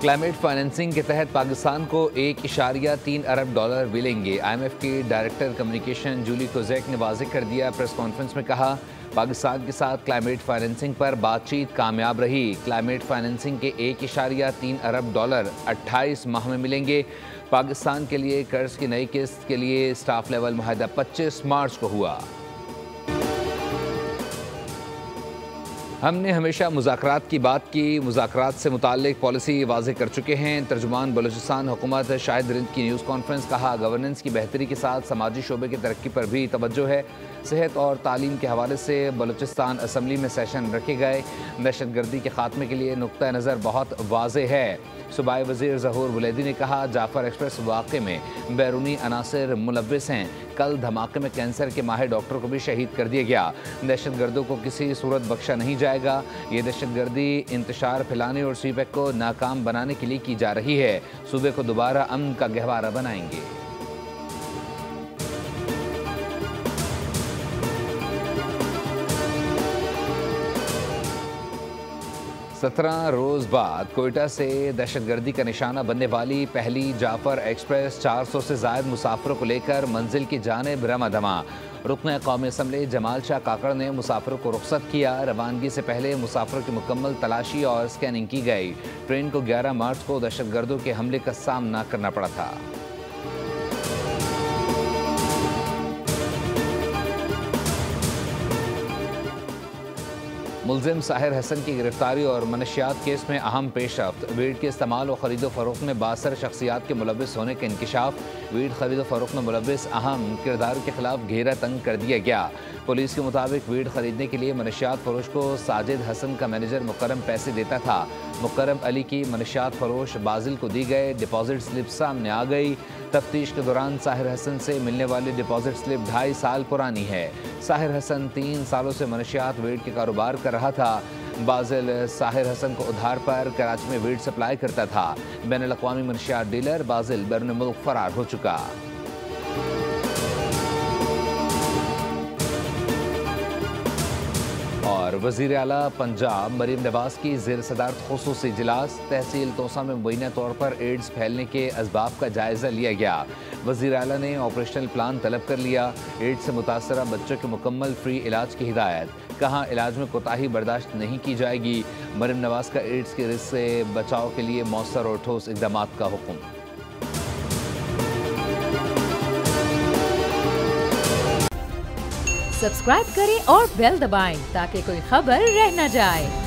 Climate financing के तहत पाकिस्तान को $1.3 अरब मिलेंगे। IMF की डायरेक्टर कम्युनिकेशन जूली कोजेक ने वाज़ेह कर दिया। प्रेस कॉन्फ्रेंस में कहा, पाकिस्तान के साथ क्लाइमेट फाइनेंसिंग पर बातचीत कामयाब रही। क्लाइमेट फाइनेंसिंग के $1.3 अरब 28 माह में मिलेंगे। पाकिस्तान के लिए कर्ज की नई किस्त के लिए स्टाफ लेवल मुआहदा 25 मार्च को हुआ। हमने हमेशा मुज़ाकरात की बात की, मुज़ाकरात से मुताल्लिक पॉलिसी वाज़ेह कर चुके हैं। तर्जुमान बलूचिस्तान हुकूमत शाहिद रिंद की न्यूज़ कॉन्फ्रेंस। कहा, गवर्नेंस की बेहतरी के साथ समाजी शोबे की तरक्की पर भी तवज्जो है। सेहत और तालीम के हवाले से बलूचिस्तान असम्बली में सेशन रखे गए। दहशत गर्दी के खात्मे के लिए नुक्ता नज़र बहुत वाज़ेह है। सूबाई वज़ीर ज़हूर बुलैदी ने कहा, जाफर एक्सप्रेस वाक़े में बैरूनी अनासर मुलव्विस हैं। कल धमाके में कैंसर के माहिर डॉक्टर को भी शहीद कर दिया गया। दहशत गर्दों को किसी सूरत बख्शा नहीं जाएगा। ये दहशत गर्दी इंतशार फैलाने और सीपैक को नाकाम बनाने के लिए की जा रही है। सूबे को दोबारा अमन का गहवारा बनाएंगे। 17 रोज़ बाद कोयटा से दहशतगर्दी का निशाना बनने वाली पहली जाफर एक्सप्रेस 400 से ज़ायद मुसाफिरों को लेकर मंजिल की जानिब रमा दमा। रुकन कौमी असम्बली जमाल शाह काकड़ ने मुसाफिरों को रुख्सत किया। रवानगी से पहले मुसाफिरों की मुकम्मल तलाशी और स्कैनिंग की गई। ट्रेन को 11 मार्च को दहशतगर्दों के हमले का सामना करना पड़ा था। मुलजिम साहिर हसन की गिरफ्तारी और मनशियात केस में अहम पेशरफ्त। वीड के इस्तेमाल और खरीदो फरोख्त में 62 शख्सियात के मुलव्विस होने का इंकशाफ। वीड खरीदो फरोख्त में मुलव्विस अहम किरदार के खिलाफ घेरा तंग कर दिया गया। पुलिस के मुताबिक वीड खरीदने के लिए मनशियात फरोश को साजिद हसन का मैनेजर मुकरम पैसे देता था। मुकरम अली की मनशियात फरोश बाजिल को दी गए डिपॉजिट स्लिप सामने आ गई। तफ्तीश के दौरान साहिर हसन से मिलने वाली डिपॉजिट स्लिप 2.5 साल पुरानी है। साहिर हसन 3 सालों से मनशियात वीड के कारोबार कर रहा था। बाजिल साहिर हसन को उधार पर कराची में वीड सप्लाई करता था। बैनुल अक़वामी मनशियात डीलर बाजिल बैरून मुल्क फरार हो चुका। और वज़ीर आला पंजाब मरीम नवाज की ज़ेर सदारत ख़ुसूसी इजलास। तहसील तोसा में मुबैना तौर पर एड्स फैलने के असबाब का जायज़ा लिया गया। वज़ीर आला ने ऑपरेशनल प्लान तलब कर लिया। एड्स से मुतासरा बच्चों के मुकम्मल फ्री इलाज की हिदायत। कहा, इलाज में कोताही बर्दाश्त नहीं की जाएगी। मरीम नवाज का एड्स के रिस्क से बचाव के लिए मौसर और ठोस इक़दामात का हुक्म। सब्सक्राइब करें और बेल दबाएं ताकि कोई खबर रह न जाए।